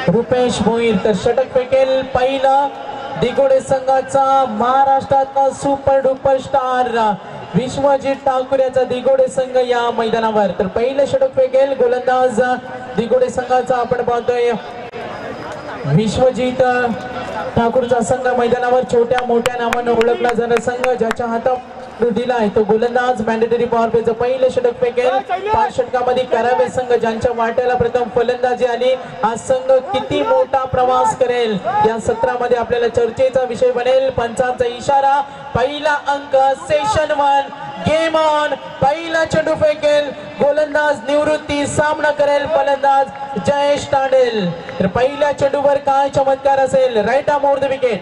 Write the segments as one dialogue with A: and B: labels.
A: रुपेश भोईर तर षटक फेकेल पहिला दिगोडे संघाचा महाराष्ट्रातला super duper star Vishwajit Thakur याचा दिगोडे संघ या मैदानावर तर पहिले षटक फेकेल गोलंदाज दिगोडे संघाचा आपण पाहतोय विश्वजित ठाकूरचा संघ मैदानावर छोट्या मोठ्या नावाने ओळखला जाणारा संघ ज्याच्या हातात दिलाय तो गोलंदाज मॅन्डेटरी पॉवर प्लेचं पहिले षटक फेकेल 5 षटकामध्ये करावे संघ ज्यांच्या वाट्याला प्रथम फलंदाजी आली हा संघ किती मोठा प्रवास करेल या सत्रामध्ये आपल्याला चर्चेचा विषय बनेल पंचांचा इशारा पहिला अंक सेशन 1 गेम ऑन पहिला चेंडू फेकेल गोलंदाज निवृत्ती सामना करेल फलंदाज जयेश तांडेल तर पहिल्या चेंडूवर काय चमत्कार असेल right arm over the wicket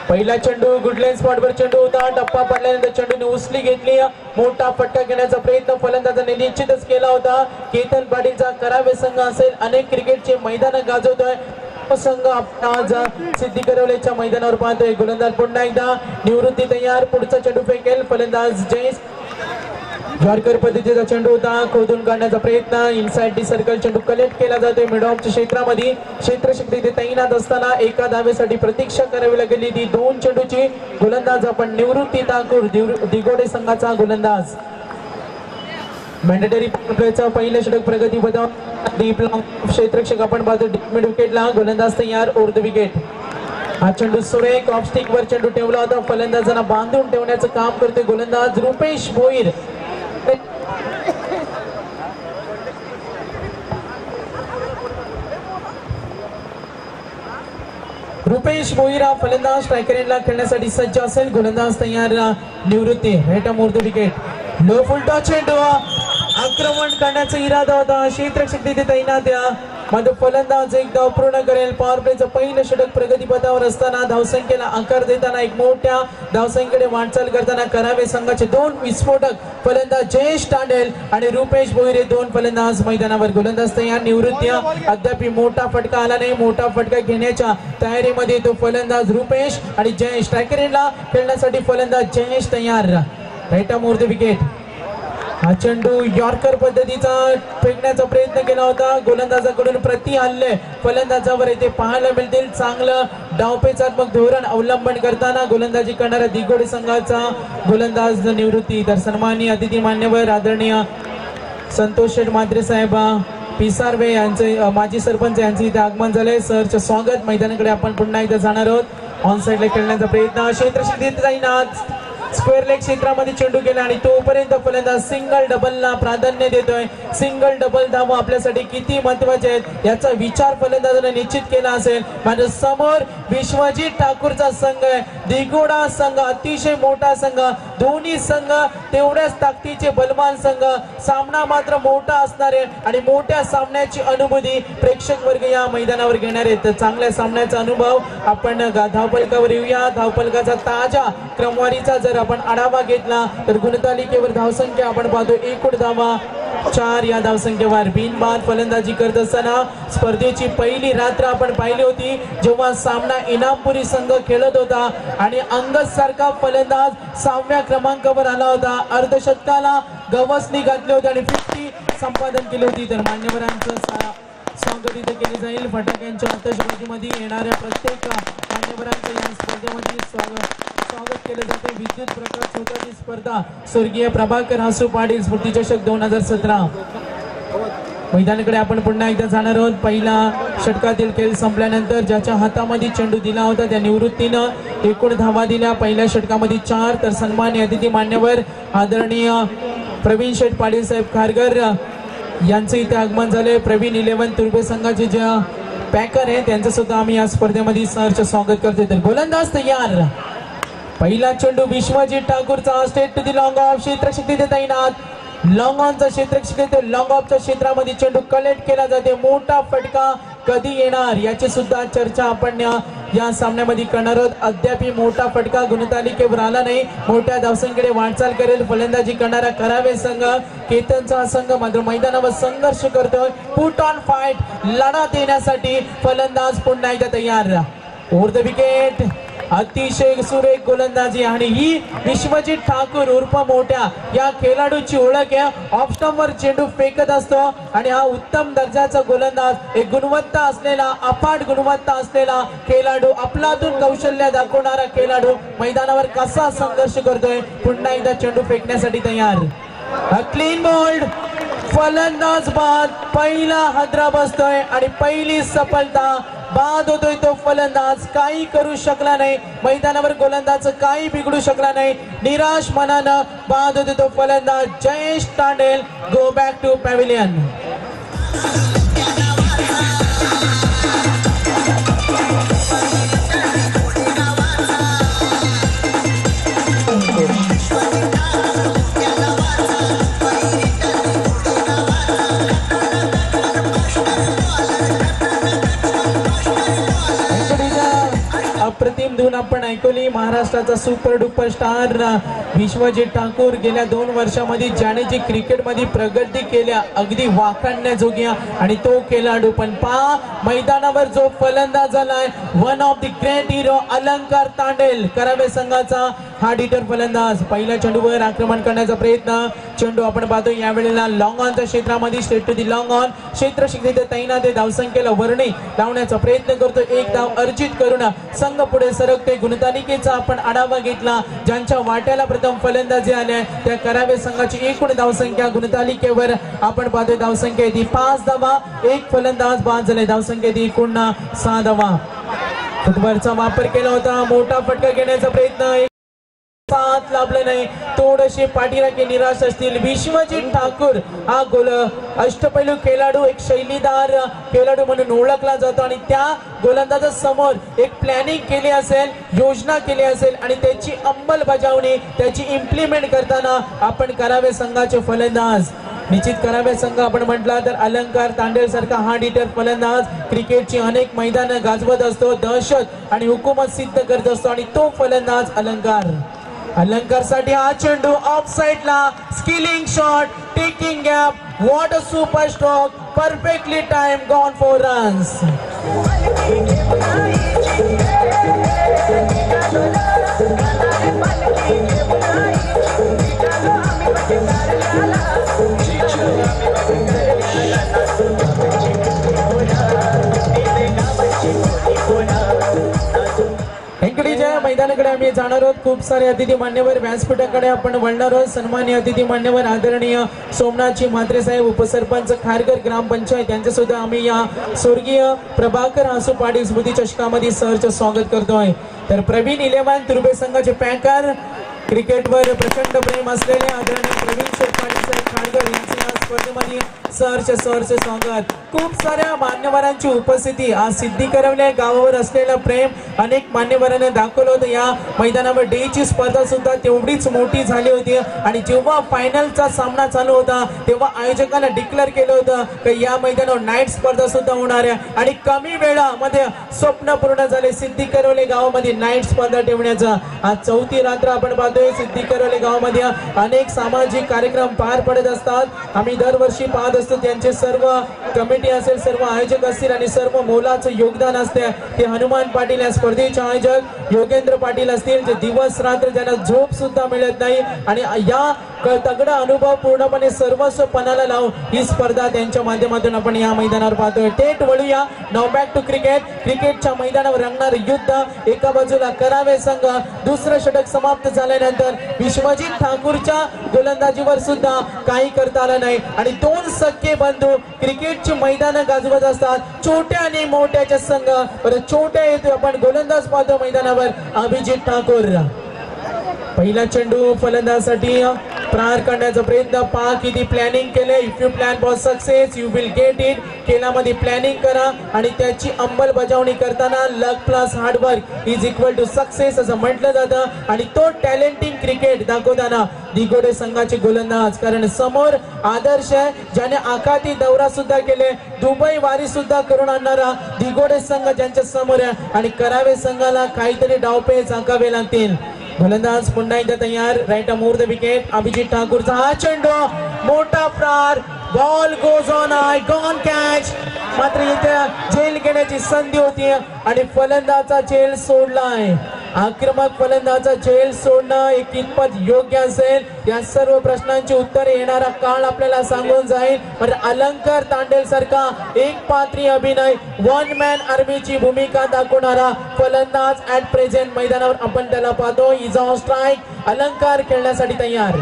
A: पहिला चेंडू गुडलाईन स्पॉटवर चेंडू होता टप्पा पडल्यानंतर चेंडूने उसली घेतली मोठा फटका घेण्याचा प्रयत्न फलंदाजाने निश्चितच केला होता केतन पाटीलचा करावे संघ असेल अनेक क्रिकेटचे मैदान गाजवतोय संघ आज सिद्धी करवलेच्या मैदानावर पाहतोय गोलंदाज पुन्हा एकदा निवृत्ती तयार पुढचा चेंडू फेकेल फलंदाज जयेश जॉर्कर पद्धतीचा चेंडू होता खोदून काढण्याचा प्रयत्न इनसाइड डी सर्कल चेंडू कलेक्ट केला जातोय मिड ऑफच्या क्षेत्रामध्ये क्षेत्रशक्ती ते तैनात असताना एका धावेसाठी प्रतीक्षा करावी लागली ती 2 चेंडूची गोलंदाज आपण निवृत्ती ठाकूर दिगोडे संघाचा गोलंदाज मॅन्डेटरी प्लेचं पहिलं षटक प्रगती पथावर डीप क्षेत्ररक्षक आपण पाहतो मिड विकेटला गोलंदाज तयार ओव्हर द विकेट हा चेंडू सुरेख ऑफ स्टिक वर चेंडू ठेवला होता फलंदाजांना बांधून ठेवण्याचं काम करते गोलंदाज रुपेश भोईर रुपेश भोईरा फलंदाज स्ट्रायकर एंडला खेळण्यासाठी सज्ज असेल गोलंदाज तयार Nivrutti right arm over the wicket low full toss चेंडू आक्रमण करण्याचा इरादा होता क्षेत्रशक्ती ते तैनात मध्ये फलंदाज एक धाव पूर्ण करेल पॉवर प्लेचं पहिलं षटक प्रगतीपथावर असताना धावसंख्येला आकार देताना एक मोठ्या धावसंख्येकडे वाटचाल करताना करावे संघाचे 2 विस्फोटक फलंदाज जयेश तांडेल आणि रुपेश भोईर 2 फलंदाज मैदानावर गोलंदाज तयार निवृत्ती अद्याप मोठा फटका आला नाही मोठा फटका घेण्याच्या तयारीमध्ये तो फलंदाज रुपेश आणि जयेश स्ट्रायकर एंडला खेळण्यासाठी फलंदाज जयेश तयार right arm over the wicket हा चेंडू यॉर्कर पद्धतीचा फेकण्याचा प्रयत्न केला होता गोलंदाजाकडून प्रति हल्ले फलंदाजावर येथे पाहायला मिळतील चांगलं डावपेचात्मक धोरण अवलंबन करताना गोलंदाजी करणाऱ्या दिगोडे संघाचा गोलंदाज निवृत्ती तर सन्माननीय अतिथी मान्यवर आदरणीय संतोष शेठ म्हात्रे साहेब पिसारवे यांचे माजी सरपंच यांचे इथे आगमन झाले सरचे स्वागत मैदानाकडे आपण पुन्हा एकदा जाणार आहोत ऑन साइडला खेळण्याचा प्रयत्न क्षेत्रशक्ती तैनात स्क्वेअर लेग क्षेत्रामध्ये चेंडू गेला आणि तोपर्यंत फलंदाज सिंगल डबलला प्राधान्य देतोय सिंगल डबल धावा आपल्यासाठी किती महत्त्वाचे आहेत याचा विचार फलंदाजाने निश्चित केला असेल माझ्या समोर विश्वजित ठाकूरचा संघ आहे दिगोडा संघ अतिशय मोठा संघ दोन्ही संघ तेवढ्याच ताकदीचे बलवान संघ सामना मात्र मोठा असणार आहे आणि मोठ्या सामन्याची अनुभूती प्रेक्षक वर्ग या मैदानावर घेणार आहेत चांगल्या सामन्याचा अनुभव आपण धावफलकावर येऊया धावफलकाचा ताजा क्रमवारीचा जर आपण आढावा घेतला तर गुणतालिकेवर धावसंख्या आपण पाहतो एकूण धावा 4 या धावसंख्येवर बिनबाद फलंदाजी करत असताना स्पर्धेची पहिली रात्र आपण पाहिली होती जेव्हा सामना इनामपुरी संघ खेळत होता आणि अंगद सारखा फलंदाज 6व्या क्रमांकावर आला होता अर्धशतकाला गवसणी घातली होती आणि 50 संपादन केली होती तर मान्यवरांचं स्वागत इथे केले जाईल फटाक्यांच्या आतषबाजीमध्ये येणाऱ्या प्रत्येक मान्यवरांचं या स्पर्धेमध्ये स्वागत केले जाते विद्युत प्रकाश स्वतःची स्पर्धा स्वर्गीय प्रभाकर हासू पाटील स्मृती चषक 2017 मैदानाकडे आपण पुन्हा एकदा जाणार आहोत पहिला षटकातील खेळ संपल्यानंतर ज्याच्या हातामध्ये चेंडू दिला होता त्या निवृत्तीनं एकूण धावा दिल्या पहिल्या षटकामध्ये 4 तर सन्माननीय अतिथी मान्यवर आदरणीय प्रवीण शेठ पाटील साहेब खारगर यांचे इथे आगमन झाले प्रवीण 11 तुर्भे संघाचे जे पॅकर आहे त्यांचं सुद्धा आम्ही या स्पर्धेमध्ये सहर्ष स्वागत करतोय तर गोलंदाज तयार पहिला चेंडू विश्वजित ठाकूरचा straight to the long off क्षेत्रशक्ती तैनात लॉंग ऑनचा क्षेत्रक्षेत्र लॉंग ऑफच्या क्षेत्रामध्ये चेंडू कलेक्ट केला जाते मोठा फटका कधी येणार याची सुद्धा चर्चा आपण या सामन्यामध्ये करणार आहोत अद्याप मोठा फटका गुणतालिकेवर आला नाही मोठ्या धावसंख्येकडे वाटचाल करेल फलंदाजी करणारा करावे संघ केतनचा संघ मात्र मैदानावर संघर्ष करतोय पुट ऑन फाईट लढा देण्यासाठी फलंदाज पुन्हा एकदा तयार ओव्हर द विकेट. अतिशय सुरेख गोलंदाजी आणि ही विश्वजित ठाकूर उर्फ मोठ्या या खेळाडूची ओळख आहे. ऑफ स्टंपवर चेंडू फेकत असतो आणि हा उत्तम दर्जाचा गोलंदाज, एक गुणवत्ता असलेला, अफाट गुणवत्ता असलेला खेळाडू, आपलातून कौशल्य दाखवणारा खेळाडू मैदानावर कसा संघर्ष करतोय. पुन्हा एकदा चेंडू फेकण्यासाठी तयार. Clean bowled. फलंदाज बाद. पहिला हादरा बसतोय आणि पहिली सफलता. बाद होतोय तो फलंदाज, काही करू शकला नाही मैदानावर, गोलंदाज काही बिघडू शकला नाही. निराश मनानं बाद होतोय तो फलंदाज. Jayesh Tandel go back to pavilion. अप्रतिम धून आपण ऐकली. महाराष्ट्राचा super duper star Vishwajit Thakur गेल्या 2 वर्षामध्ये ज्याने जी क्रिकेटमध्ये प्रगती केल्या अगदी वाखाणण्याजोग्या, आणि तो खेळाडू पण पहा मैदानावर जो फलंदाज झालाय, one of the great hero अलंकार तांडेल, करावे संघाचा हार्ड हिटर फलंदाज. पहिल्या चेंडूवर आक्रमण करण्याचा प्रयत्न. चेंडू आपण पाहतो यावेळेला लॉंग ऑनच्या क्षेत्रामध्ये, straight to the long on. क्षेत्र शिक्षित तैनात धावसंख्येला वर्णी लावण्याचा प्रयत्न करतो. एक धाव अर्जित करून संघ पुढे सरकते. गुणतालिकेचा आपण आढावा घेतला. ज्यांच्या वाट्याला प्रथम फलंदाजी आल्या त्या करावे संघाची एकूण धावसंख्या गुणतालिकेवर आपण पाहतोय धावसंख्या ती 5 धावा. एक फलंदाज बाद झाले. धावसंख्या ती एकूण 6 धावा. फुटबॉलचा वापर केला होता. मोठा फटका घेण्याचा प्रयत्न, साथ लाभले नाही. थोडेसे पाठीराखे निराश असतील. विश्वजित ठाकूर हा अष्टपैलू खेळाडू, एक शैलीदार खेळाडू म्हणून ओळखला जातो आणि त्या गोलंदाजा समोर एक प्लॅनिंग केली असेल, योजना केली असेल आणि त्याची अंमलबजावणी, त्याची इम्प्लिमेंट करताना आपण करावे संघाचे फलंदाज. निश्चित करावे संघ आपण म्हटला तर अलंकार तांडेल सारखा हार्ड हिटर फलंदाज क्रिकेटची अनेक मैदानं गाजवत असतो, दहशत आणि हुकूमत सिद्ध करत असतो आणि तो फलंदाज अलंकार. अलंकार साठी हा चेंडू ऑफ साइडला, skilling shot, taking gap, what a super stroke, perfectly time, gone for runs. मैदानाकडे आम्ही जाणार आहोत. खूप सारे अतिथी मान्यवर व्यासपीठाकडे आपण वळणार आहोत. सन्माननीय अतिथी मान्यवर आदरणीय सोमनाथजी म्हात्रे साहेब, उपसरपंच खारघर ग्रामपंचायत यांचे सुद्धा आम्ही या स्वर्गीय प्रभाकर आसू पाटील स्मृती चषकामध्ये सहर्ष स्वागत करतोय. तर प्रवीण 11 तुर्बे संघाचे पॅकर, क्रिकेटवर प्रचंड प्रेम असलेले आदरणीय प्रवीण पाटील साहेब खारघर यांचे या स्पर्धेमध्ये सहर्ष स्वागत. खूप साऱ्या मान्यवरांची उपस्थिती, आज सिद्धी करवले गावावर असलेलं प्रेम अनेक मान्यवरांनी दाखवलं होतं. या मैदानावर डेची स्पर्धा सुद्धा तेवढीच मोठी झाली होती आणि जेव्हा फायनलचा सामना चालू होता तेव्हा आयोजकांना डिक्लेअर केलं होतं की या मैदानावर नाईट स्पर्धा सुद्धा होणार आहे आणि कमी वेळामध्ये स्वप्न पूर्ण झाले. सिद्धी करवले गावामध्ये नाईट स्पर्धा ठेवण्याचा. आज 4थी रात्र आपण पाहतोय. सिद्धी करवले गावामध्ये अनेक सामाजिक कार्यक्रम पार पडत असतात. आम्ही दरवर्षी पाहत असतो. त्यांचे सर्व कमिटी असेल, सर्व आयोजक असतील आणि सर्व मोलाचं योगदान असते ते हनुमान पाटील या स्पर्धेचे आयोजक, योगेंद्र पाटील असतील, जे दिवस रात्र ज्यांना झोप सुद्धा मिळत नाही आणि या तगडा अनुभव पूर्णपणे सर्वस्व पणाला लावून ही स्पर्धा त्यांच्या माध्यमातून आपण या मैदानावर पाहतोय. थेट वळूया नाउ बॅक टू क्रिकेट. क्रिकेटच्या मैदानावर रंगणार युद्ध. एका बाजूला करावे संघ. दुसरं षटक समाप्त झाल्यानंतर विश्वजित ठाकूरच्या गोलंदाजीवर सुद्धा काही करता आलं नाही आणि 2 सख्खे बंधू क्रिकेटची मैदानं गाजवत असतात. छोट्या आणि मोठ्याचे संघ. परत छोट्या येतो आपण गोलंदाज पाहतो मैदानावर अभिजित ठाकूर. पहिला चेंडू फलंदाजासाठी प्रहार करण्याचा प्रयत्न. पहा किती प्लॅनिंग केले. If you plan for success you will get it. खेळामध्ये प्लॅनिंग करा आणि त्याची अंमलबजावणी करताना luck plus hard work is equal to success असं म्हटलं जातं आणि तो टॅलेंटिंग क्रिकेट दाखवताना दिगोडे संघाचे गोलंदाज, कारण समोर आदर्श आहे ज्याने आखाती दौरा सुद्धा केले, दुबई वारी सुद्धा करून आणणारा दिगोडे संघ ज्यांच्या समोर आहे आणि करावे संघाला काहीतरी डावपेच आखावे लागतील. गोलंदाज पुन्हा एकदा तयार. Right more the wicket. Abhijit ठाकूरचा हा चेंडू, मोठा प्रहार, ball goes on high, gone catch. मात्र इथे झेल घेण्याची संधी होती आणि फलंदाचा झेल सोडलाय. आक्रमक फलंदाचा झेल सोडणं एक कितपत योग्य असेल या सर्व प्रश्नांची उत्तरे येणारा काळ आपल्याला सांगून जाईल. पण अलंकार तांडेल सारखा एक पात्री अभिनय वन मॅन आर्मीची भूमिका दाखवणारा फलंदाज ऍट प्रेझेंट मैदानावर आपण त्याला पाहतो. Is on strike. अलंकार खेळण्यासाठी तयार.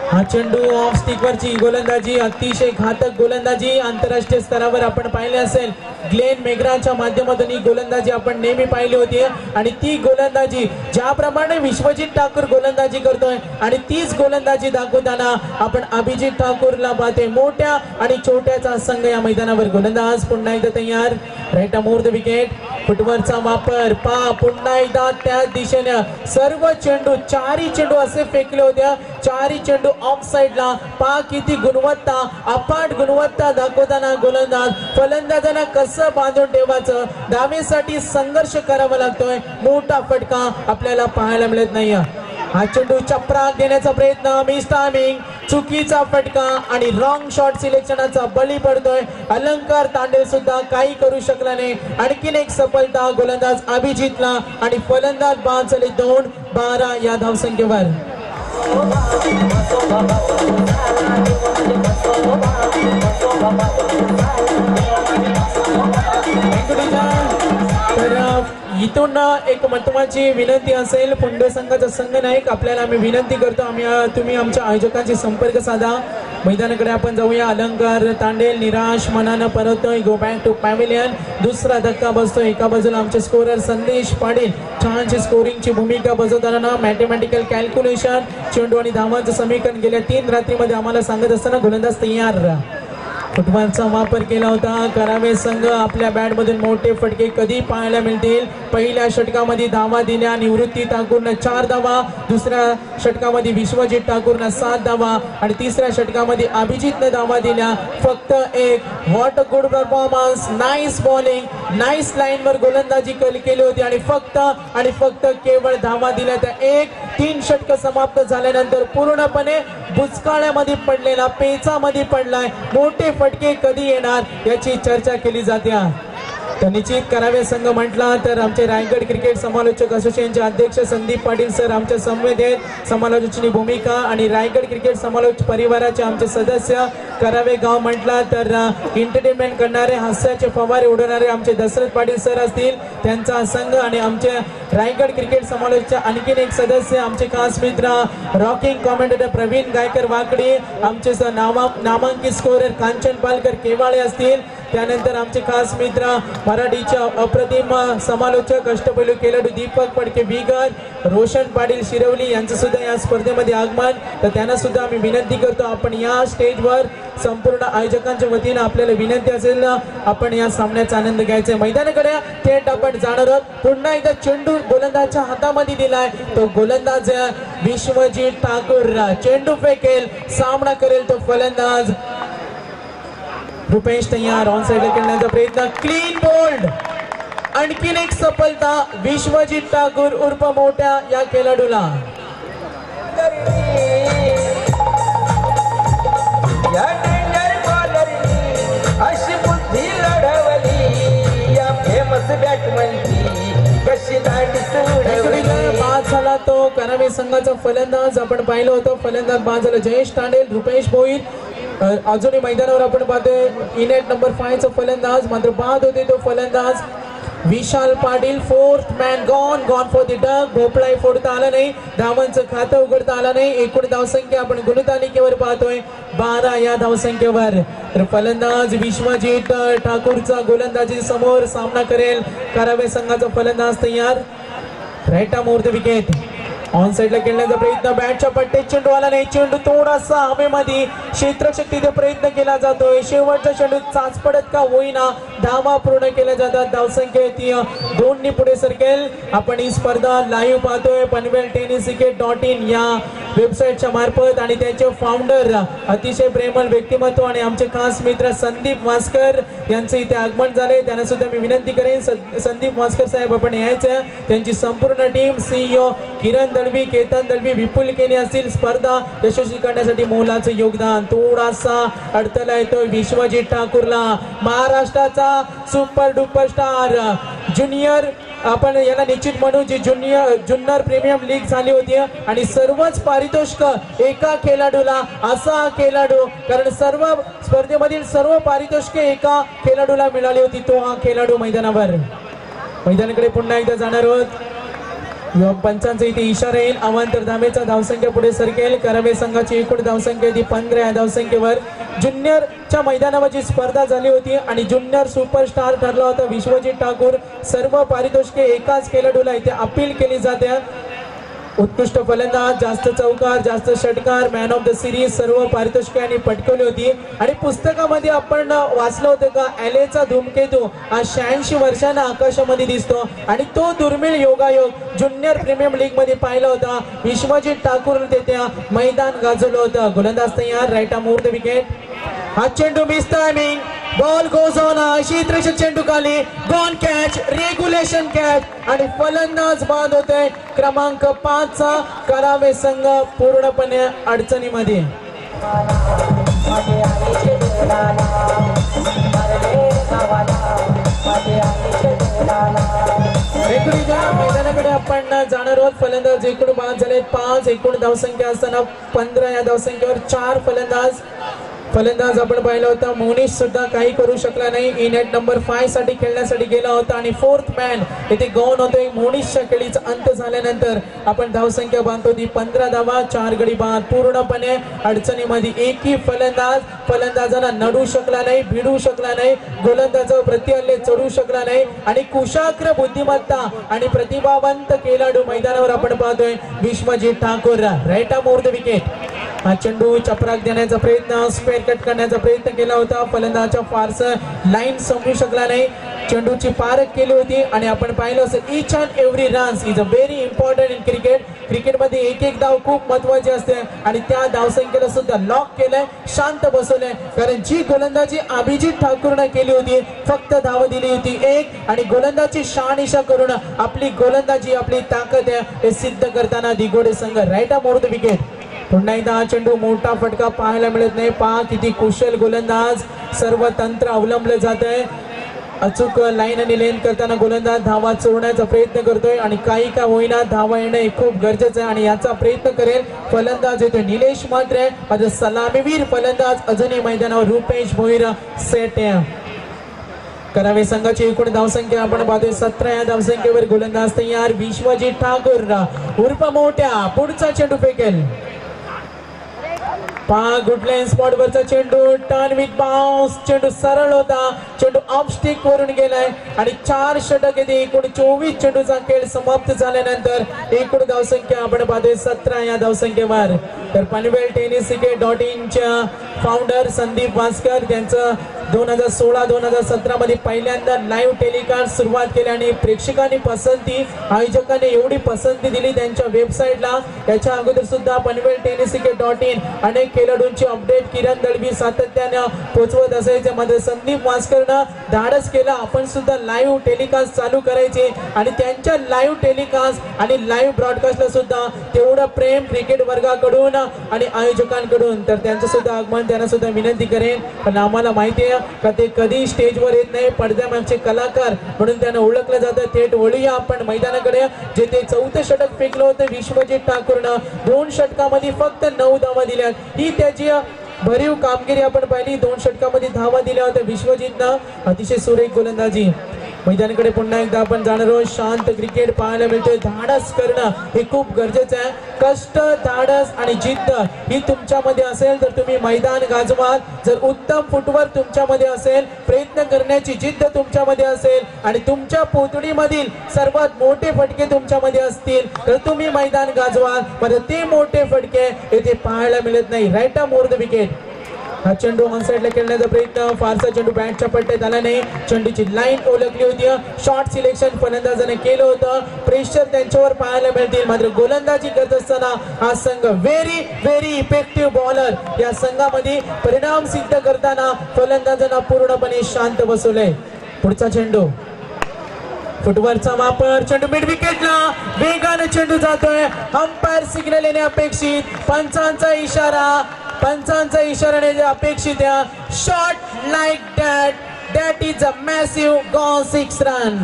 A: हा चेंडू ऑफ स्टिकवरची गोलंदाजी अतिशय घातक गोलंदाजी आंतरराष्ट्रीय स्तरावर आपण पाहिले असेल. ग्लेन मेग्राच्या माध्यमातून ही गोलंदाजी आपण नेहमी पाहिली होती आणि ती गोलंदाजी ज्याप्रमाणे विश्वजित ठाकूर गोलंदाजी करतोय आणि तीच गोलंदाजी दाखवताना आपण अभिजित ठाकूरला पाहतोय. मोठ्या आणि छोट्याचा संघ या मैदानावर. गोलंदाज पुन्हा एकदा तयार. Right more the wicket. फुटवरचा वापर पा पुन्हा एकदा त्या दिशेने सर्व चेंडू चारही चेंडू असे फेकले होते. चारही चेंडू ऑफ साइडला. पा किती गुणवत्ता अफाट गुणवत्ता दाखवताना गोलंदाज फलंदाजांना कसं बांधून ठेवायचं धावेसाठी संघर्ष करावा लागतोय. मोठा फटका आपल्याला पाहायला मिळत नाही. हा चेंडू चपराक देण्याचा प्रयत्न मिस टायमिंग चुकीचा फटका आणि रॉंग शॉट सिलेक्शनाचा बळी पडतोय. अलंकार तांडेल सुद्धा काही करू शकला नाही. आणखीन एक सफलता गोलंदाज अभिजितला आणि फलंदाज बाद झाले 2-12 या धावसंख्येवर. तर इथून एक महत्वाची विनंती असेल. पुंडे संघाचा संघ नायक आपल्याला आम्ही विनंती करतो तुम्ही आमच्या आयोजकांशी संपर्क साधा. मैदानाकडे आपण जाऊया. अलंकार तांडेल निराश मनानं परततोय. Go back to pavilion. दुसरा धक्का बसतो. एका बाजूला आमचे स्कोरर संदेश पाटील छानशी स्कोरिंगची भूमिका बजावताना मॅथमॅटिकल कॅल्क्युलेशन चेंडू आणि धावांचं समीकरण गेल्या 3 रात्रीमध्ये आम्हाला सांगत असताना गोलंदाज तयार. फुटबॉलचा वापर केला होता. करावे संघ आपल्या बॅट मधून मोठे फटके कधी पाहायला मिळतील. पहिल्या षटकामध्ये धावा दिल्या निवृत्ती ठाकूरनं 4 धावा. दुसऱ्या षटकामध्ये विश्वजित ठाकूरनं 7 धावा आणि तिसऱ्या षटकामध्ये अभिजितनं धावा दिल्या फक्त 1. What a good performance. Nice bowling. Nice line वर गोलंदाजी केली होती आणि फक्त केवळ धावा दिल्या त्या 1. 3 षटक समाप्त झाल्यानंतर पूर्णपणे बुचकाळ्यामध्ये पडलेला पेचामध्ये पडलाय. मोठे फटके कधी येणार याची चर्चा केली जाते. तर निश्चित करावे संघ म्हटला तर आमचे रायगड क्रिकेट समालोचक असोसिएशनचे अध्यक्ष संदीप पाटील सर आमच्या समवेत समालोचनाची भूमिका आणि रायगड क्रिकेट समालोचक परिवाराचे आमचे सदस्य. करावे गाव म्हटला तर एंटरटेनमेंट करणारे हास्याचे फवारे उडवणारे आमचे दशरथ पाटील सर असतील त्यांचा संघ आणि आमचे रायगड क्रिकेट समालोचकचे आणखीन एक सदस्य आमचे खास मित्र रॉकिंग कॉमेंटेटर प्रवीण गायकर वाकडी. आमचे नामांकित स्कोरर कांचन पालकर केवाळे असतील. त्यानंतर आमचे खास मित्र मराठीचे अप्रतिम समालोचक अष्टपैलू खेळाडू दीपक फडके बिगर रोशन पाटील शिरवली यांचं सुद्धा या स्पर्धेमध्ये आगमन. तर त्यांना सुद्धा आम्ही विनंती करतो आपण या स्टेजवर संपूर्ण आयोजकांच्या वतीने आपल्याला विनंती असेल आपण या सामन्याचा आनंद घ्यायचा. मैदानाकडे थेट आपण जाणार आहोत. पुन्हा एकदा चेंडू गोलंदाजच्या हातामध्ये दिलाय. तो गोलंदाज विश्वजित ठाकूर चेंडू फेकेल. सामना करेल तो फलंदाज रुपेश तयार. ऑन साइड खेळण्याचा प्रयत्न क्लीन बोल्ड. आणखीन एक सफलता विश्वजित ठाकूर उर्फ मोठ्या या खेळाडूला.
B: अशी बुद्धी लढवली या फेमस बॅटमनची कशी
A: बाद झाला तो करावे संघाचा फलंदाज आपण पाहिलं होतं. फलंदाज बाद झाला जयेश तांडेल. रुपेश भोईर अजूनही मैदानावर आपण पाहतोय. इनेट नंबर 5 चा फलंदाज मात्र बाद होते तो फलंदाज Vishal Patil. 4th man gone for the duck. भोपळाही फोडता आला नाही. धावांचं खातं उघडता आलं नाही. एकूण धावसंख्या आपण गुणतालिकेवर पाहतोय 12 या धावसंख्येवर. तर फलंदाज विश्वजित ठाकूरचा गोलंदाजी समोर सामना करेल करावे संघाचा फलंदाज तयार. Right more the wicket. On साइडला खेळण्याचा प्रयत्न बॅटच्या पट्टीत चेंडू आला नाही. चेंडू थोडासा हवेमध्ये क्षेत्रशक्तीचा प्रयत्न केला जातोय. शेवटच्या चेंडूत चाचपडत का होईना धावा पूर्ण केल्या जातात. धावसंख्या ती 2 पुढे सरकेल. आपण ही स्पर्धा लाईव्ह पाहतोय पनवेल टेनिस क्रिकेट.in या वेबसाईटच्या मार्फत आणि त्यांचे फाउंडर अतिशय प्रेमळ व्यक्तिमत्व आणि आमचे खास मित्र संदीप वास्कर यांचे इथे आगमन झाले. त्यांना सुद्धा मी विनंती करेन संदीप वास्कर साहेब आपण यायचं. त्यांची संपूर्ण टीम CEO किरण दळवी, केतन दळवी, विपुल केने असतील स्पर्धा यशस्वी करण्यासाठी मोलाचं योगदान. थोडासा अडथळा येतोय विश्वजित ठाकूरला. महाराष्ट्राचा सुपर डुपर स्टार ज्युनियर आपण याला निश्चित म्हणू जी जुन्नर प्रीमियम लीग झाली होती आणि सर्वच पारितोषिक एका खेळाडूला असा खेळाडू कारण सर्व स्पर्धेमधील सर्व पारितोषिके एका खेळाडूला मिळाली होती. तो हा खेळाडू मैदानाकडे पुन्हा एकदा जाणार आहोत. पंचांचा इथे इशारा येईल. अवांतर धामेचा धावसंख्या पुढे सरकेल. करावे संघाची एकूण धावसंख्या ती 15 या धावसंख्येवर ज्युनियरच्या मैदानावरची स्पर्धा झाली होती आणि ज्युनियर सुपरस्टार ठरला होता विश्वजित ठाकूर. सर्व पारितोषिके एकाच खेळाडूला इथे अपील केली जाते. उत्कृष्ट फलंदाज, जास्त चौकार, जास्त षटकार, मॅन ऑफ द सिरीज सर्व पारितोषिके यांनी पटकवली होती. आणि पुस्तकामध्ये आपण वाचलं होतं का LAचा धूमकेतू हा 86 वर्षांना आकाशामध्ये दिसतो आणि तो दुर्मिळ योगायोग ज्युनियर प्रीमियम लीग मध्ये पाहिला होता. विश्वजित ठाकूर ते मैदान गाजवलं होतं. गोलंदाज तयार, right arm over the wicket. हा चेंडू miss timing, ball goes on. क्षेत्ररक्षक चेंडू खाली, गॉन कॅच, रेग्युलेशन कॅच आणि फलंदाज बाद होते. क्रमांक 5 चा करावे संघ पूर्णपणे अडचणीमध्ये. मैदानाकडे आपण जाणार आहोत. फलंदाज एकूण बाद झाले 5. एकूण धावसंख्या असताना 15 या धावसंख्येवर 4 फलंदाज आपण पाहिला होता. मोनिश सुद्धा काही करू शकला नाही. नेट नंबर 5 साठी खेळण्यासाठी गेला होता आणि 4th मॅन इथे गौन होतोय. मोनिशच्या खेळीचा अंत झाल्यानंतर आपण धावसंख्या बांधतो ती 15 धावा, 4 गडी बाद. पूर्णपणे अडचणीमध्ये. एकही फलंदाजांना नडू शकला नाही, भिडू शकला नाही, गोलंदाजावर प्रतिहल्ले चढू शकला नाही आणि कुशाग्र बुद्धिमत्ता आणि प्रतिभावंत खेळाडू मैदानावर आपण पाहतोय Vishwajit Thakur. Right arm over the wicket. हा चेंडू चपराक देण्याचा प्रयत्न, स्क्वेअर कट करण्याचा प्रयत्न केला होता. फलंदाजाच्या फारसं लाईन समजू शकला नाही. चेंडूची पारख केली होती आणि आपण पाहिलं असेल each and every runs is a very important in cricket. क्रिकेटमध्ये एक धाव खूप महत्वाची असते आणि त्या धावसंख्येला सुद्धा लॉक केलंय, शांत बसवलंय. कारण जी गोलंदाजी अभिजित ठाकूरने केली होती फक्त धाव दिली होती 1 आणि गोलंदाजी शहानिशा करून आपली गोलंदाजी आपली ताकद आहे हे सिद्ध करताना दिगोडे संघ. Right arm over the wicket. पुन्हा एकदा हा चेंडू, मोठा फटका पाहायला मिळत नाही. पहा किती कुशल गोलंदाज, सर्व तंत्र अवलंबलं जात आहे. अचूक लाईन आणि लेन करताना गोलंदाज धावा चोरण्याचा प्रयत्न करतोय आणि काही का होईना धावा येणं खूप गरजेचं आहे आणि याचा प्रयत्न करेल फलंदाज येतोय निलेश मात्रे. माझा सलामीवीर फलंदाज अजूनही मैदानावर रुपेश भोईर सेट आहे. करावे संघाची एकूण धावसंख्या आपण पाहतोय 17 या धावसंख्येवर गोलंदाज तयार विश्वजित ठाकूर उर्फ मोठ्या. पुढचा चेंडू फेकेल. गुड लाईन स्पॉट वरचा चेंडू, टर्न विथ बाउन्स. चेंडू सरळ होता, चेंडू ऑफ स्टिक वरून गेलाय आणि 4 षटक येते. एकूण 24 चेंडूचा खेळ समाप्त झाल्यानंतर एकूण धावसंख्या आपण पाहतोय 17 या धावसंख्येवर. तर पनवेल टेनिस क्रिकेट.in च्या फाउंडर संदीप वास्कर त्यांचं 2016-2017 मध्ये पहिल्यांदा लाईव्ह टेलिकास्ट सुरुवात केली आणि प्रेक्षकांनी पसंती, आयोजकांनी एवढी पसंती दिली त्यांच्या वेबसाईटला. याच्या अगोदर सुद्धा पनवेल टेनिस क्रिकेट.in अनेक खेळाडूंची अपडेट किरण दळवी सातत्याने पोहोचवत असायचे. मध्ये संदीप वास्करनं धाडस केला आपण सुद्धा लाईव्ह टेलिकास्ट चालू करायचे आणि त्यांच्या लाईव्ह टेलिकास्ट आणि लाईव्ह ब्रॉडकास्टला सुद्धा तेवढं प्रेम क्रिकेट वर्गाकडून आणि आयोजकांकडून. तर त्यांचं सुद्धा आगमन, त्यांना सुद्धा विनंती करेन. पण आम्हाला माहिती आहे का ते कधी स्टेजवर येत नाही, पडद्यामागचे कलाकार म्हणून त्यांना ओळखलं जातं. थेट वळूया आपण मैदानाकडे, जेथे 4थं षटक फेकलं होतं विश्वजित ठाकूरनं. 2 षटकामध्ये फक्त 9 धावा दिल्यात. ही त्याची भरीव कामगिरी आपण पाहिली. 2 षटकामध्ये धावा दिल्या होत्या विश्वजितनं. अतिशय सुरेख गोलंदाजी. मैदानाकडे पुन्हा एकदा आपण जाणार आहोत. शांत क्रिकेट पाहायला मिळतोय. धाडस करणं हे खूप गरजेचं आहे. कष्ट, धाडस आणि जिद्द ही तुमच्यामध्ये असेल तर तुम्ही मैदान गाजवाल. जर उत्तम फुटवर्क तुमच्यामध्ये असेल, प्रयत्न करण्याची जिद्द तुमच्यामध्ये असेल आणि तुमच्या पोतडीमधील सर्वात मोठे फटके तुमच्यामध्ये असतील तर तुम्ही मैदान गाजवाल. पण ते मोठे फटके येथे पाहायला मिळत नाही. Right arm over the wicket. हा चेंडू ऑन साइडला खेळण्याचा प्रयत्न, फारसा चेंडू बॅटच्या पट्ट्यात आला नाही. चेंडूची लाईन ओळखली होती. शॉर्ट सिलेक्शन फलंदाजाने केलं होतं. प्रेशर त्यांच्यावर पाहायला मिळतील. मात्र गोलंदाजी करत असताना हा संघ व्हेरी इफेक्टिव्ह बॉलर या संघामध्ये परिणाम सिद्ध करताना फलंदाजांना पूर्णपणे शांत बसवलंय. पुढचा चेंडू फुटवरचा वापर, चेंडू मिड विकेटला वेगाने चेंडू जातोय. अंपायर सिग्नल येणे अपेक्षित. पंचांचा इशारा अपेक्षित. Shot like that is a massive गॉल 6 रन.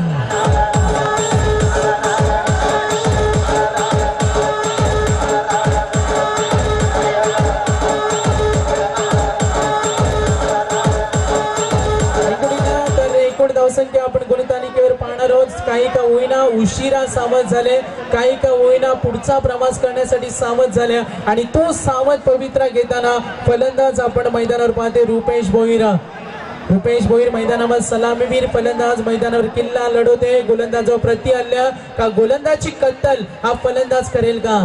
A: धावसंख्या आपण गुणतालिकेवर पाहणार आहोत. काही का होईना उशिरा सावध झाले, काही का होईना पुढचा प्रवास करण्यासाठी सावध झाले आणि तो सावध पवित्रा घेताना फलंदाज आपण मैदानावर पाहते रुपेश भोईर मैदानावर सलामीवीर फलंदाज मैदानावर किल्ला लढवते. गोलंदाजावर प्रति हल्ल्या का गोलंदाजी कत्तल हा फलंदाज करेल का?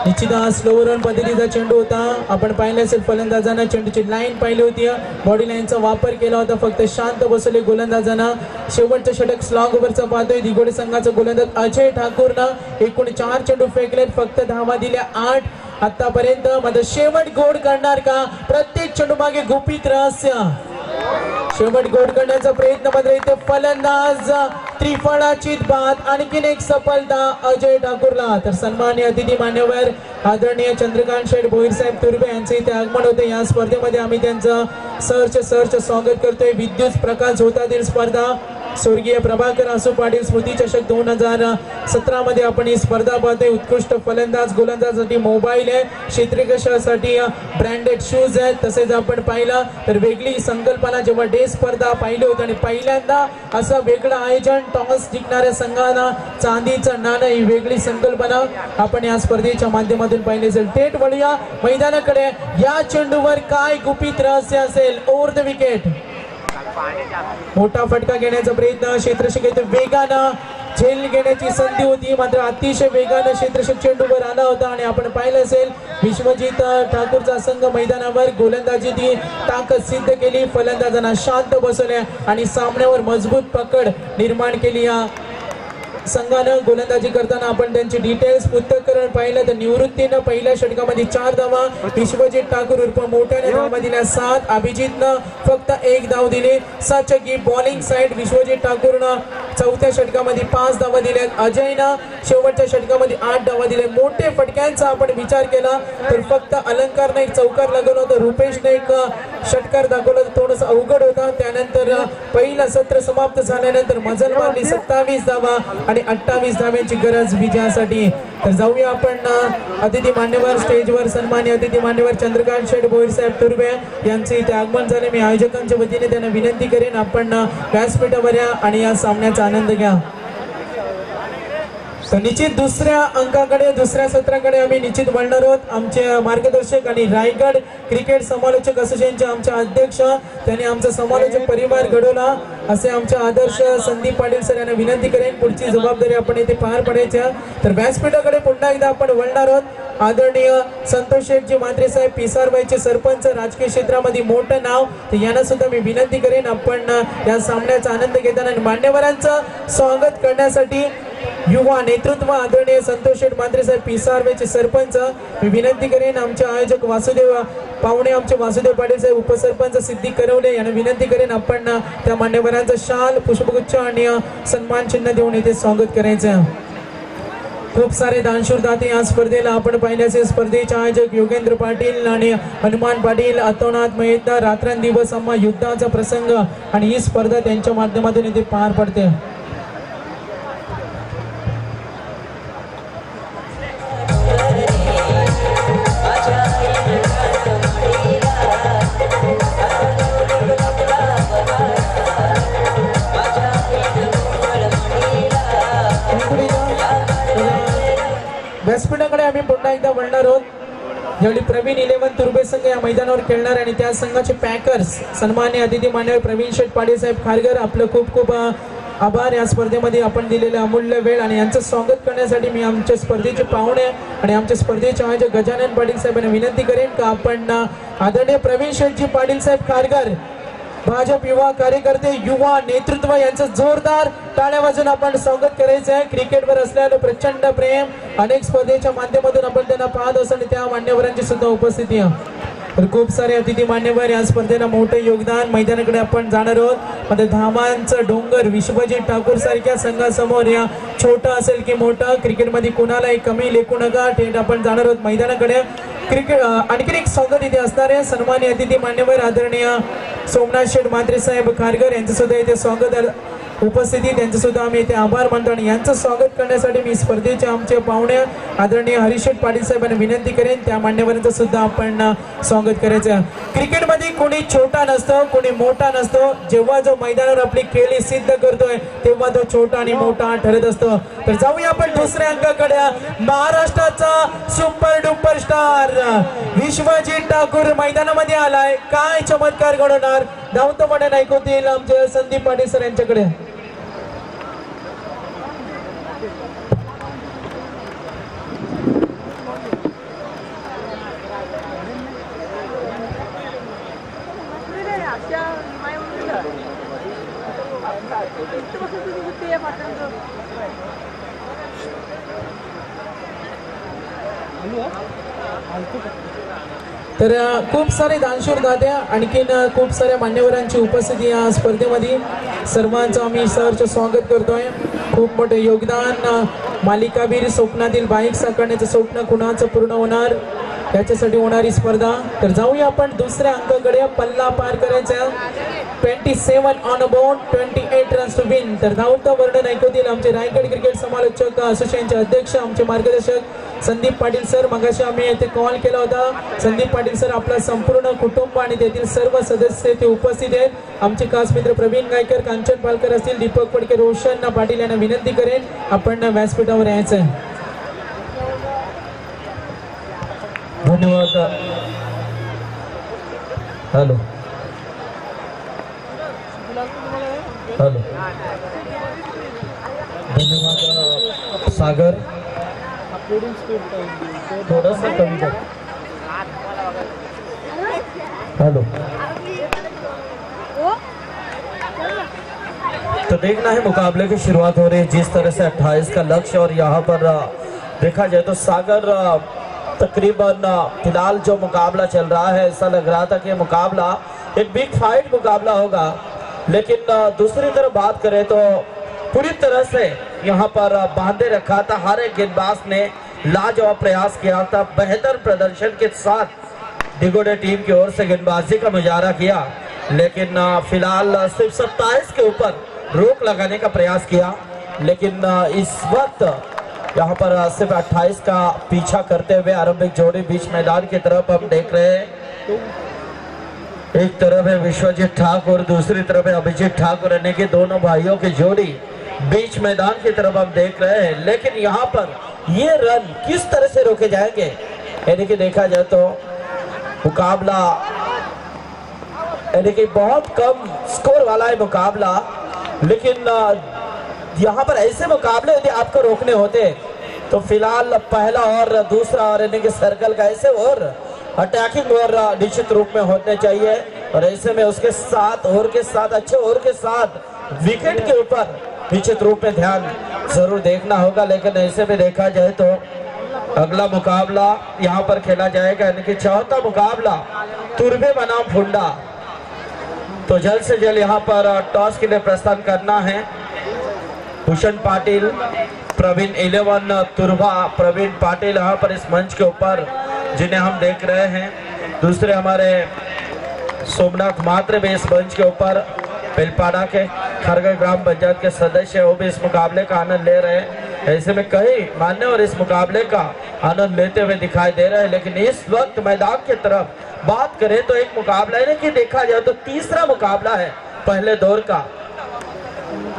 A: निश्चित स्लो रन पद्धतीचा चेंडू होता. आपण पाहिले असेल फलंदाजांना चेंडूची लाईन पाहिली होती, बॉडी लाईनचा वापर केला होता. फक्त शांत बसवले गोलंदाजांना. शेवटचं षटक स्लॉग ओव्हरचा पाहतोय दिगोडे संघाचा गोलंदाज अजय ठाकूरनं एकूण 4 चेंडू फेकलेत, फक्त धावा दिल्या 8 आतापर्यंत. मात्र शेवट गोड करणार का? प्रत्येक चेंडू मागे गुपित रहस्य. शेवट गोड करण्याचा प्रयत्न मात्र इथे फलंदाज त्रिफळाची बाद. आणखीन एक सफलता अजय ठाकूरला. तर सन्माननीय अतिथी मान्यवर आदरणीय चंद्रकांत शेठ भोईर साहेब तुर्बे यांचे इथे आगमन होते. या स्पर्धेमध्ये आम्ही त्यांचं सहर्ष स्वागत करतोय. विद्युत प्रकाश होतातील स्पर्धा स्वर्गीय प्रभाकर आसू पाटील स्मृती चषक 2017 मध्ये आपण ही स्पर्धा पाहतोय. उत्कृष्ट फलंदाज गोलंदाजासाठी मोबाईल आहे, क्षेत्ररक्षणासाठी ब्रँडेड शूज आहेत. तसेच आपण पाहिलं तर वेगळी संकल्पना जेव्हा डे स्पर्धा पाहिली होती आणि पहिल्यांदा असं वेगळं आयोजन, टॉस जिंकणाऱ्या संघाला चांदीचं नाणं, ही वेगळी संकल्पना आपण या स्पर्धेच्या माध्यमातून पाहिली असेल. थेट वळूया मैदानाकडे. या चेंडूवर काय गुपित रहस्य असेल? Over the wicket. मोठा फटका घेण्याचा प्रयत्न. क्षेत्ररक्षक वेगानं झेल घेण्याची संधी होती, मात्र अतिशय वेगानं क्षेत्ररक्षक चेंडूवर आला होता. आणि आपण पाहिलं असेल विश्वजित ठाकूरचा संघ मैदानावर गोलंदाजीची ताकद सिद्ध केली. फलंदाजांना शांत बसवल्या आणि सामन्यावर मजबूत पकड निर्माण केली. या संघानं गोलंदाजी करताना आपण त्यांची डिटेल्स पृथक्करण पाहिलं तर निवृत्तीनं पहिल्या षटकामध्ये 4 धावा, विश्वजित ठाकूर उर्फ मोठ्याने धावा दिल्या 7, अभिजितनं फक्त 1 धाव दिली. सचकी बॉलिंग साइड विश्वजित ठाकूरनं चौथ्या षटकामध्ये 5 धावा दिल्यात. अजयनं शेवटच्या षटकामध्ये 8 धावा दिले. मोठे फटक्यांचा आपण विचार केला तर फक्त अलंकारनं एक चौकार लागवलं होतं, रुपेशने एक षटकार दाखवला, थोडंसं अवघड होता. त्यानंतर पहिलं सत्र समाप्त झाल्यानंतर मजल मारली 27 धावा आणि 28 धाव्यांची गरज विजयासाठी. तर जाऊया आपण अतिथी मान्यवर स्टेजवर. सन्मान्य अतिथी मान्यवर चंद्रकांत शेठ भोईर साहेब तुर्बे यांचे इथे आगमन झाले. मी आयोजकांच्या वतीने त्यांना विनंती करेन आपण व्यासपीठावर या आणि या सामन्याचा आनंद घ्या. तर निश्चित दुसऱ्या अंकाकडे, दुसऱ्या सत्राकडे आम्ही निश्चित वळणार आहोत. आमचे मार्गदर्शक आणि रायगड क्रिकेट समालोचक असोसिएशनचे आमचे अध्यक्ष, त्यांनी आमचा समालोचक परिवार घडवला असे आमचे आदर्श संदीप पाटील सर यांना विनंती करेन. पुढची जबाबदारी आपण इथे पार पाडायच्या. तर व्यासपीठाकडे पुन्हा एकदा आपण वळणार आहोत. आदरणीय संतोष शेठजी म्हात्रे साहेब पिसारबाईचे सरपंच, राजकीय क्षेत्रामध्ये मोठं नाव, तर यांना सुद्धा मी विनंती करेन आपण या सामन्याचा आनंद घेताना मान्यवरांचं स्वागत करण्यासाठी युवा नेतृत्व आदरणीय संतोष शेठ म्हात्रे साहेब पिसारबाईचे सरपंच, मी विनंती करेन आमचे आयोजक वासुदेव पाहुणे, आमचे वासुदेव पाटील साहेब उपसरपंच सिद्धी करवले यांना विनंती करेन आपण त्या मान्यवरांचं शाल, पुष्पगुच्छ आणि सन्मान चिन्ह देऊन इथे स्वागत करायचं. खूप सारे दानशूर दाते या स्पर्धेला आपण पाहिल्याचे. स्पर्धेचे आयोजक योगेंद्र पाटील आणि हनुमान पाटील, अतोनाथ मेहता, रात्रंदिवस आम्हा युद्धाचा प्रसंग आणि ही स्पर्धा त्यांच्या माध्यमातून इथे पार पडते. व्यासपीठाकडे आम्ही पुन्हा एकदा वळणार आहोत. ज्यावेळी प्रवीण 11 तुर्बे संघ या मैदानावर खेळणार आणि त्या संघाचे पॅकर्स सन्मान्य अतिथी मान्यवर प्रवीण शेठ पाटील साहेब खारघर, आपलं खूप खूप आभार या स्पर्धेमध्ये आपण दिलेले अमूल्य वेळ आणि यांचं स्वागत करण्यासाठी मी आमच्या स्पर्धेचे पाहुणे आणि आमच्या स्पर्धेचे आयोजक गजानन पाटील साहेबांना विनंती करेन का आपण आदरणीय प्रवीण शेठजी पाटील साहेब खारघर भाजप युवा कार्यकर्ते युवा नेतृत्व यांचं जोरदार टाळ्या वाजून आपण स्वागत करायचं आहे। क्रिकेटवर असलेलं प्रचंड प्रेम अनेक स्पर्धेच्या माध्यमातून आपण त्यांना पाहत असतो आणि त्या मान्यवरांची सुद्धा उपस्थिती आहे। तर खूप सारे अतिथी मान्यवर या स्पर्धेला मोठे योगदान मैदानाकडे आपण जाणार आहोत। मध्ये धामांचं डोंगर विश्वजित ठाकूर सारख्या संघासमोर या छोटा असेल की मोठा क्रिकेटमध्ये कुणालाही कमी लेखू नका। थेट आपण जाणार आहोत मैदानाकडे। क्रिकेट आणखी एक स्वागत इथे असणार आहे। सन्माननीय अतिथी मान्यवर आदरणीय सोमनाथ शेठ म्हात्रे साहेब खारघर यांचं सुद्धा इथे स्वागत उपस्थिती त्यांचं सुद्धा आम्ही इथे आभार मानतो आणि यांचं स्वागत करण्यासाठी मी स्पर्धेचे आमचे पाहुणे आदरणीय हरीशेठ पाटील साहेबांना विनंती करेन त्या मान्यवरांचं सुद्धा आपण स्वागत करायचं। क्रिकेटमध्ये कोणी छोटा नसतो कोणी मोठा नसतो। जेव्हा जो मैदानावर आपली खेळी सिद्ध करतोय तेव्हा तो छोटा आणि मोठा ठरत असतो। तर जाऊया आपण दुसऱ्या अंकाकडे। महाराष्ट्राचा super duper star Vishwajit Thakur मैदानामध्ये आलाय। काय चमत्कार घडवणार धावतो म्हणून ऐकवतील आमचे संदीप पाटील सर यांच्याकडे। तर खूप सारे दानशूर दात्या आणखीन खूप साऱ्या मान्यवरांची उपस्थिती या स्पर्धेमध्ये सर्वांचं आम्ही सहर्ष स्वागत करतोय। खूप मोठे योगदान मालिकावीर स्वप्नातील बाईक साकारण्याचं स्वप्न कुणाचं पूर्ण होणार याच्यासाठी होणारी स्पर्धा। तर जाऊया आपण दुसऱ्या अंकाकडे। पल्ला पार करायचा 27 on board 28 runs to win. तर धावतं वर्णन ऐकवतील आमचे रायगड क्रिकेट समालोचक असोसिएशनचे अध्यक्ष आमचे मार्गदर्शक संदीप पाटील सर। मगाशी आम्ही येथे कॉल केला होता। संदीप पाटील सर आपला संपूर्ण कुटुंब आणि तेथील सर्व सदस्य ते उपस्थित आहेत। आमचे खास मित्र प्रवीण गायकर कांचन पालकर असतील दीपक फडके रोशन पाटील यांना विनंती करेन आपण व्यासपीठावर यायचं आहे।
B: धन्यवाद। हॅलो हॅलो धन्यवाद सागर। थोड़ा सा कमी कर। हेलो तो देखना है मुकाबले की शुरुआत हो रही है जिस तरह से 28 का लक्ष्य और यहाँ पर देखा जाए तो सागर तकरीबन फिलहाल जो मुकाबला चल रहा है ऐसा लग रहा था कि मुकाबला एक बिग फाइट मुकाबला होगा, लेकिन दूसरी तरफ बात करें तो पूरी तरह से यहाँ पर बांधे रखा था। हर एक गेंदबाज ने लाजवाब प्रयास किया था। बेहतर प्रदर्शन के साथ डिगोडे टीम की ओर से गेंदबाजी का मुजाहरा किया, लेकिन फिलहाल सिर्फ 27 के ऊपर रोक लगाने का प्रयास किया। लेकिन इस वक्त यहाँ पर सिर्फ 28 का पीछा करते हुए आरंभिक जोड़ी बीच मैदान की तरफ हम देख रहे हैं। एक तरफ है विश्वजीत ठाकुर, दूसरी तरफ है अभिजीत ठाकुर, यानी कि दोनों भाइयों की जोड़ी बीच मैदान की तरफ हम देख रहे हैं। लेकिन यहाँ पर ये रन किस तरह से रोके जाएंगे, यानी कि देखा जाए तो मुकाबला यानी कि बहुत कम स्कोर वाला है मुकाबला। लेकिन यहाँ पर ऐसे मुकाबले यदि आपको रोकने होते तो फिलहाल पहला और दूसरा और यानी कि सर्कल का ऐसे और अटैकिंग और निश्चित रूप में होने चाहिए। और ऐसे में उसके साथ ओवर के साथ अच्छे ओवर के साथ विकेट के ऊपर निश्चित रूप में ध्यान जरूर देखना होगा। लेकिन ऐसे में देखा जाए तो अगला मुकाबला यहाँ पर खेला जाएगा, यानी कि चौथा मुकाबला तुर्बे बनाम फुंडा। तो जल्द से जल्द यहाँ पर टॉस के लिए प्रस्थान करना है। भूषण पाटिल प्रवीण 11 तुर्भा प्रवीण पाटिल यहाँ पर इस मंच के ऊपर जिन्हें हम देख रहे हैं। दूसरे हमारे सोमनाथ मात्रे भी इस मंच के ऊपर बेलपाड़ा के खरगढ़ ग्राम पंचायत के सदस्य वो भी इस मुकाबले का आनंद ले रहे हैं। ऐसे में कई मान्यवर इस मुकाबले का आनंद लेते हुए दिखाई दे रहे हैं। लेकिन इस वक्त मैदान की तरफ बात करें तो एक मुकाबला है कि देखा जाए तो तीसरा मुकाबला है पहले दौर का।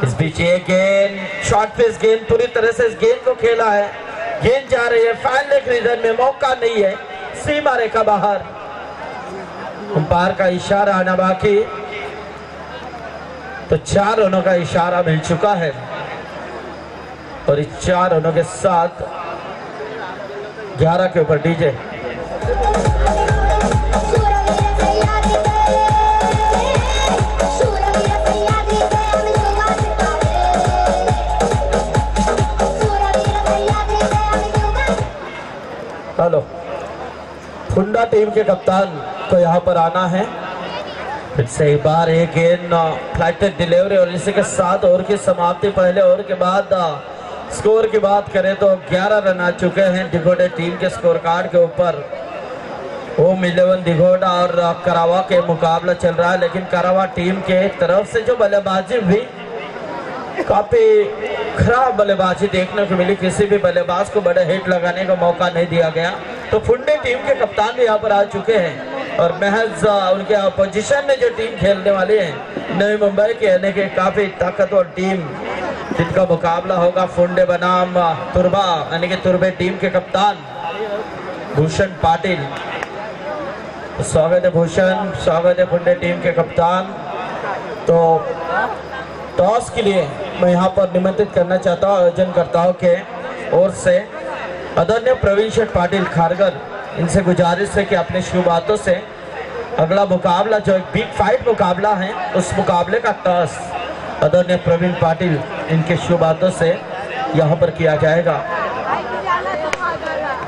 B: इस बीच ये गेंद शॉर्ट पिच गेंद पूरी तरह से इस गेंद को खेला है। गेंद जा रही है फाइल लेग रीजन में, मौका नहीं है, सीमा रेखा बाहर। अंपायर का इशारा आना बाकी। तो 4 रनों का इशारा मिल चुका है और इस 4 रनों के साथ 11 के ऊपर डीजे। हेलो, फुंडा टीम के कप्तान को यहाँ पर आना है। फिर से एक बार एक गेंद फ्लाइटेड डिलीवरी और इसी के साथ ओवर की समाप्ति। पहले ओवर के बाद स्कोर की बात करें तो 11 रन आ चुके हैं दिघोड़े टीम के स्कोर कार्ड के ऊपर। होम 11 दिघोड़ा और करावा के मुकाबला चल रहा है, लेकिन करावा टीम के तरफ से जो बल्लेबाजी भी काफी खराब बल्लेबाजी देखने को मिली। किसी भी बल्लेबाज को बड़े हिट लगाने का मौका नहीं दिया गया। तो फुंडे टीम के कप्तान भी यहाँ पर आ चुके हैं और महज उनके अपोजिशन में जो टीम खेलने वाली है नई मुंबई के यानी कि काफी ताकतवर टीम जिनका मुकाबला होगा फुंडे बनाम तुरबा यानी कि तुरबे टीम के कप्तान भूषण पाटिल। तो स्वागत है भूषण, स्वागत है फुंडे टीम के कप्तान। तो टॉस के लिए मैं यहाँ पर निमंत्रित करना चाहता हूँ आयोजनकर्ताओं के ओर से आदरणीय प्रवीण शेठ पाटिल खारगर। इनसे गुजारिश है कि अपने शुभ बातों से अगला मुकाबला जो एक बिग फाइट मुकाबला है उस मुकाबले का टॉस आदरणीय प्रवीण पाटिल इनके शुभ बातों से यहाँ पर किया जाएगा।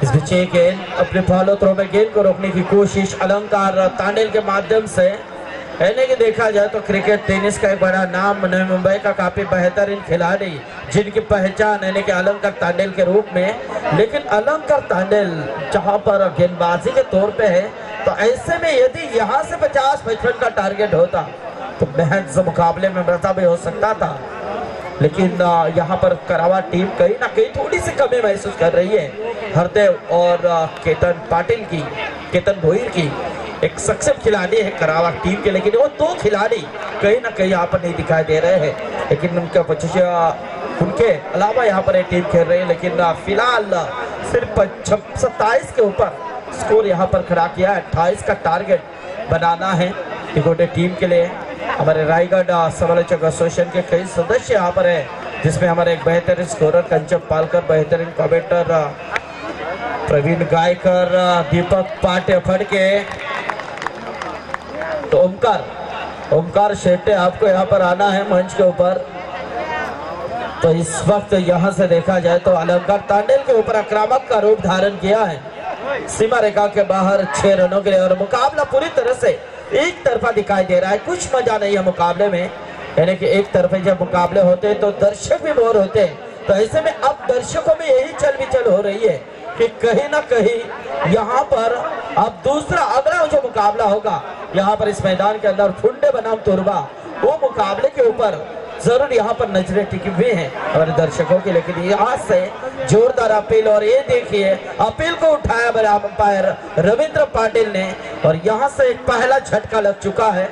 B: इस बीच गेंद अपने फॉलो थ्रो में गेंद को रोकने की कोशिश अलंकार तांडेल के माध्यम से। यानी कि देखा जाए तो क्रिकेट टेनिस का एक बड़ा नाम नई मुंबई का काफी बेहतरीन खिलाड़ी जिनकी पहचान यानी कि अलंकार तांडेल के रूप में। लेकिन अलंकार तांडेल जहां पर गेंदबाजी के तौर पे है तो ऐसे में यदि यहां से 50-55 का टारगेट होता तो महज मुकाबले में मजा भी हो सकता था। लेकिन यहाँ पर करावा टीम कहीं ना कहीं थोड़ी सी कमी महसूस कर रही है। हरदेव और केतन पाटिल की, केतन भोईर की एक सक्षम खिलाड़ी है करावा टीम के, लेकिन वो 2 खिलाड़ी कहीं ना कहीं यहाँ पर नहीं दिखाई दे रहे हैं। लेकिन उनके अलावा यहाँ पर एक टीम खेल रही है। लेकिन फिलहाल सिर्फ 27 के ऊपर स्कोर यहाँ पर खड़ा किया है। 28 का टारगेट बनाना है दिघोड़े टीम के लिए। हमारे रायगढ़ समालोचक एसोसिएशन के कई सदस्य यहाँ पर है, जिसमें हमारे एक बेहतरीन स्कोरर कंचन पालकर, बेहतरीन कमेंटर प्रवीण गायकर, दीपक पाटे फड़के, तो ओमकार शेट्टे आपको यहाँ पर आना है मंच के ऊपर। तो इस वक्त यहाँ से देखा जाए तो अलंकार तांडेल के ऊपर आक्रामक का रूप धारण किया है सीमा रेखा के बाहर 6 रनों के लिए और मुकाबला पूरी तरह से एक तरफा दिखाई दे रहा है। कुछ मजा नहीं है मुकाबले में, यानी कि एक तरफे जब मुकाबले होते हैं तो दर्शक भी बोर होते हैं। तो ऐसे में अब दर्शकों में यही चल विचल हो रही है कि कहीं ना कहीं यहाँ पर अब दूसरा अगला जो मुकाबला होगा यहाँ पर इस मैदान के अंदर फुंडे बनाम तुरबा, वो मुकाबले के ऊपर जरूर यहाँ पर नजरें टिकी हुई हैं हमारे दर्शकों की। लेकिन यहाँ से जोरदार अपील और ये देखिए अपील को उठाया बड़ा अंपायर रविंद्र पाटिल ने और यहाँ से एक पहला झटका लग चुका है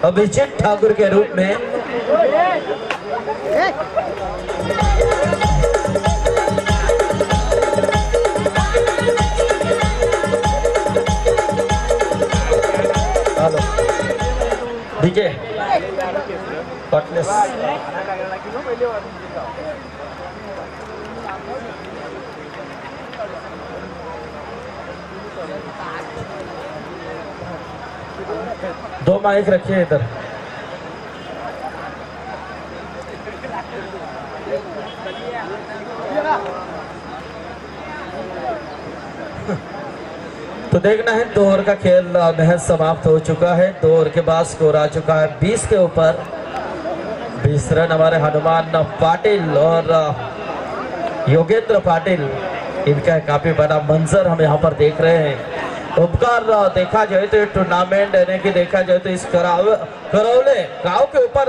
B: अभिजीत ठाकुर के रूप में। हेलो डीजे पटनेस दो माइक रखिए इधर। तो देखना है 2 ओवर का खेल महज समाप्त हो चुका है। 2 ओवर के बाद स्कोर आ चुका है 20 के ऊपर। 20 रन हमारे हनुमान पाटिल और योगेंद्र पाटिल, इनका काफी बड़ा मंजर हम यहाँ पर देख रहे हैं। उपकार देखा जाए तो टूर्नामेंट यानी कि देखा जाए तो इस करौले गांव के ऊपर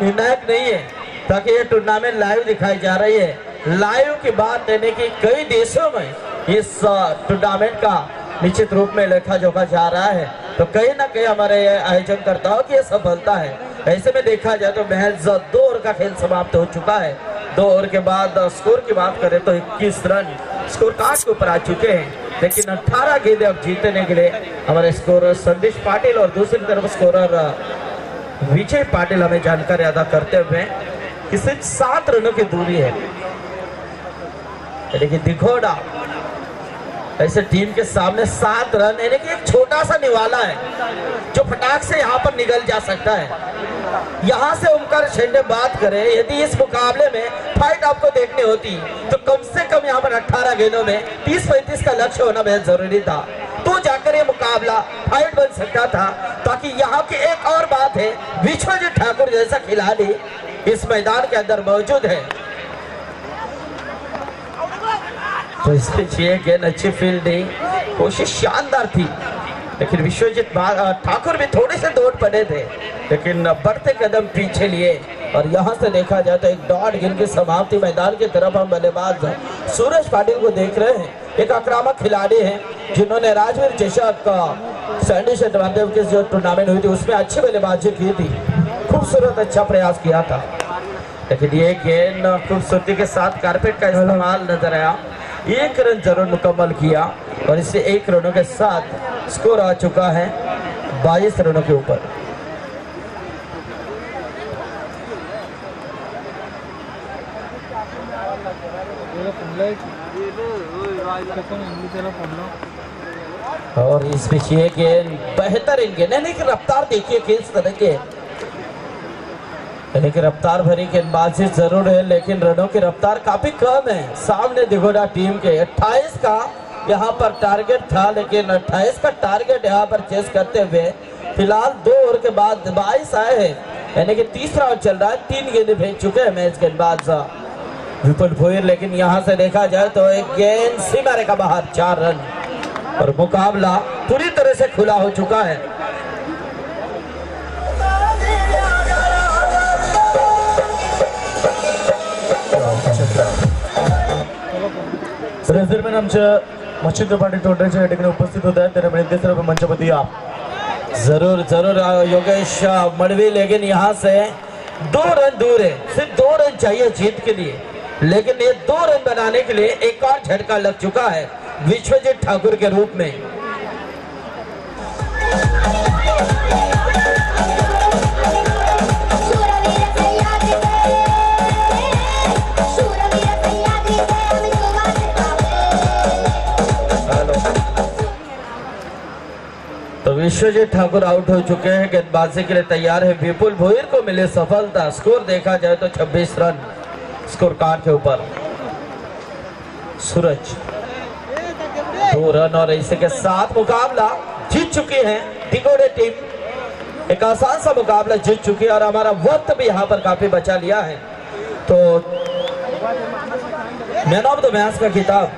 B: निर्णायक नहीं है, ताकि ये टूर्नामेंट लाइव दिखाई जा रही है। लाइव की बात यानी कि कई देशों में इस टूर्नामेंट का निश्चित रूप में लेखा जोखा जा रहा है। तो कहीं ना कहीं हमारे आयोजनकर्ताओं की सफलता है। ऐसे में देखा जाए तो महज 2 ओवर का खेल समाप्त हो चुका है। 2 ओवर के बाद स्कोर की बात करें तो 21 रन स्कोर कार्ड के ऊपर आ चुके हैं। लेकिन 18 गेंदें अब जीतने के लिए हमारे स्कोरर संदेश पाटिल और दूसरी तरफ स्कोरर विजय पाटिल हमें जानकारी अदा करते हुए कि सिर्फ 7 रनों की दूरी है। यानी कि दिघोड़ा ऐसे टीम के सामने 7 रन, यानी कि एक छोटा सा निवाला है जो फटाक से यहाँ पर निकल जा सकता है। यहाँ से ओमकार शेंडे बात करें, यदि इस मुकाबले में फाइट आपको देखनी होती तो कम से कम यहाँ पर 18 गेंदों में 30-35 का लक्ष्य होना बेहद जरूरी था, तो जाकर ये मुकाबला फाइट बन सकता था। ताकि यहाँ की एक और बात है, विश्वजीत ठाकुर जैसा खिलाड़ी इस मैदान के अंदर मौजूद है, तो इसके चाहिए गेंद अच्छी फील्डिंग, कोशिश शानदार थी, लेकिन विश्वजीत ठाकुर भी थोड़े से दौड़ पड़े थे, लेकिन बढ़ते कदम पीछे लिए। और यहाँ से देखा जाए तो एक डॉट गेंद की समाप्ति। मैदान की तरफ हम बल्लेबाज सूरज पाटिल को देख रहे हैं, एक आक्रामक खिलाड़ी हैं जिन्होंने राजवीर चषक सैंडी शेटवादेव की जो टूर्नामेंट हुई थी उसमें अच्छी बल्लेबाजी की थी, खूबसूरत अच्छा प्रयास किया था। लेकिन ये गेंद खूबसूरती के साथ कारपेट का इस्तेमाल नजर आया, 1 रन जरूर मुकम्मल किया और इससे 1 रनों के साथ स्कोर आ चुका है 22 रनों के ऊपर। और इस बीच ये गेंद बेहतरीन गेंद, यानी कि रफ्तार देखिए किस तरह के, यानी कि रफ्तार भरी गेंदबाजी जरूर है लेकिन रनों की रफ्तार काफी कम है। सामने दिघोड़ा टीम के 28 का यहाँ पर टारगेट था, लेकिन 28 का टारगेट यहाँ पर चेस करते हुए फिलहाल 2 ओवर के बाद 22 आए हैं, यानी कि तीसरा ओवर चल रहा है, 3 गेंदें भेज चुके हैं मैच गेंदबाज विपुल भोयर। लेकिन यहाँ से देखा जाए तो एक गेंद सीमा रेखा बाहर, 4 रन और मुकाबला पूरी तरह से खुला हो चुका है।
C: दरम्यान आमच्या मच्छिंद्र पाटील टोटरेच्या या ठिकाणी उपस्थित होत आहेत, त्यामुळे ते सर्व मंचापती या
B: जरूर जरूर योगेश मडवी, लेकिन यहाँ से 2 रन दूर है, सिर्फ 2 रन चाहिए जीत के लिए, लेकिन ये 2 रन बनाने के लिए एक और झटका लग चुका है विश्वजीत ठाकुर के रूप में। तो विश्वजीत ठाकुर आउट हो चुके हैं, गेंदबाजी के लिए तैयार है। विपुल भोयर को मिले सफलता, स्कोर देखा जाए तो 26 रन स्कोर कार्ड के ऊपर। सूरज 2 रन और इसी के साथ मुकाबला जीत चुकी है दिघोड़े टीम, एक आसान सा मुकाबला जीत चुकी है और हमारा वक्त भी यहाँ पर काफी बचा लिया है। तो मैन ऑफ द मैच का खिताब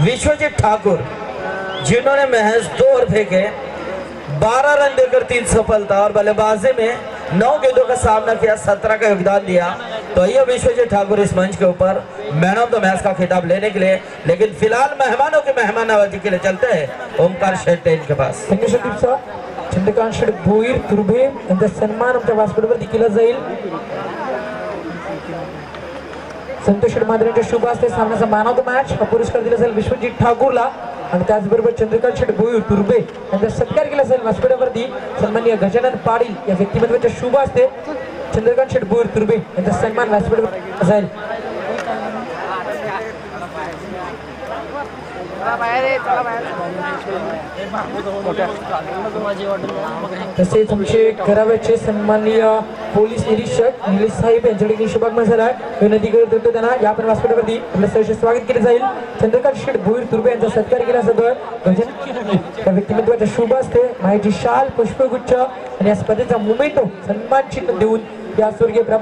B: विश्वजीत ठाकुर, जिन्होंने महज 2 ओवर फेंके, 12 रन देकर 3 सफलता और बल्लेबाजी में 9 गेंदों का सामना किया, 17 का योगदान दिया। तो ये विश्वजीत ठाकुर इस मंच के ऊपर मैन ऑफ द मैच का खिताब लेने के लिए, लेकिन फिलहाल मेहमानों की मेहमान नवाजी के लिए चलते हैं ओमकार शेट्टे इनके पास।
A: चंद्रकांत शेट भोईर तुर्भे यांचा सन्मान आमच्या व्यासपीठावर केला जाईल। संतोष शेट मादरे यांच्या शुभ हस्ते सामन्याचा मॅन ऑफ द मॅच हा पुरस्कार दिला जाईल विश्वजीत ठाकूरला आणि त्याचबरोबर चंद्रकांत शेट भोईर तुर्भे यांचा सत्कार केला जाईल व्यासपीठावरती सन्माननीय गजानन पाटील या व्यक्तिमत्वाच्या शुभ हस्ते चंद्रकांत शेट भोईर तुर्भे यांचा सन्मान व्यासपीठावर जाईल। तसेच आमचे कराव्याचे सन्माननीय पोलीस निरीक्षक निलेश साहेब यांच्याकडे शुभागमन झाला आहे, विनंती करतो त्यांना या पण व्यासपीठावरती आपलं सहर्ष स्वागत केले जाईल। चंद्रकांत शेट भोईर तुर्भे यांचा सत्कार केला जातो त्या व्यक्तिमत्वाच्या शुभ असते माहिती शाल पुष्पगुच्छ आणि या स्पर्धेचा मोमेंटो सन्मान चिन्ह देऊन या स्वर्गीय